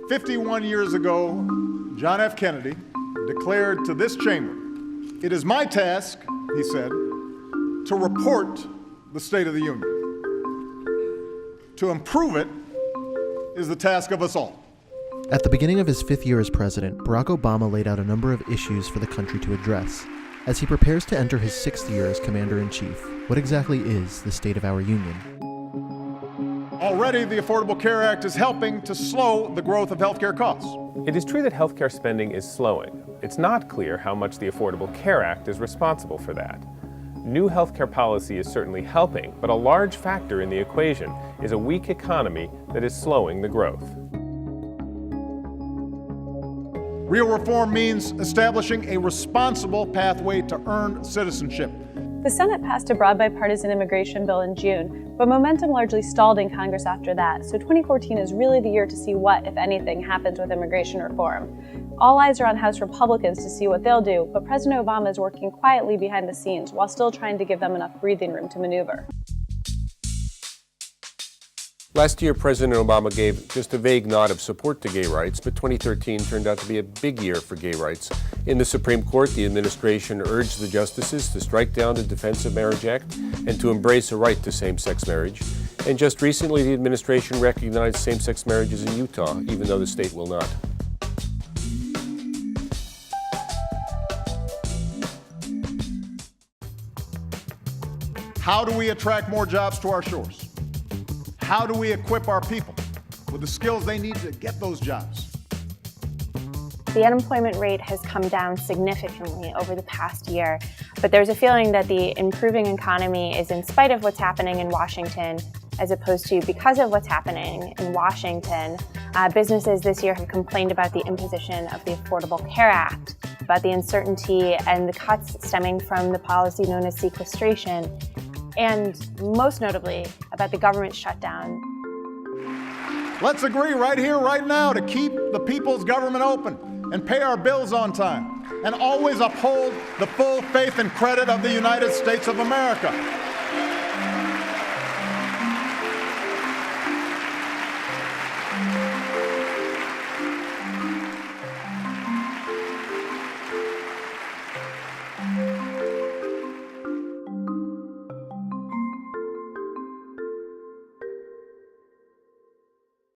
51 years ago, John F. Kennedy declared to this chamber, "It is my task," he said, "to report the State of the Union. To improve it is the task of us all." At the beginning of his 5th year as president, Barack Obama laid out a number of issues for the country to address. As he prepares to enter his 6th year as commander-in-chief, what exactly is the state of our union? Already, the Affordable Care Act is helping to slow the growth of healthcare costs. It is true that healthcare spending is slowing. It's not clear how much the Affordable Care Act is responsible for that. New healthcare policy is certainly helping, but a large factor in the equation is a weak economy that is slowing the growth. Real reform means establishing a responsible pathway to earn citizenship. The Senate passed a broad bipartisan immigration bill in June, but momentum largely stalled in Congress after that, so 2014 is really the year to see what, if anything, happens with immigration reform. All eyes are on House Republicans to see what they'll do, but President Obama is working quietly behind the scenes while still trying to give them enough breathing room to maneuver. Last year, President Obama gave just a vague nod of support to gay rights, but 2013 turned out to be a big year for gay rights. In the Supreme Court, the administration urged the justices to strike down the Defense of Marriage Act and to embrace a right to same-sex marriage. And just recently, the administration recognized same-sex marriages in Utah, even though the state will not. How do we attract more jobs to our shores? How do we equip our people with the skills they need to get those jobs? The unemployment rate has come down significantly over the past year, but there's a feeling that the improving economy is in spite of what's happening in Washington, as opposed to because of what's happening in Washington. Businesses this year have complained about the imposition of the Affordable Care Act, about the uncertainty and the cuts stemming from the policy known as sequestration, and most notably, about the government shutdown. Let's agree right here, right now, to keep the people's government open and pay our bills on time and always uphold the full faith and credit of the United States of America.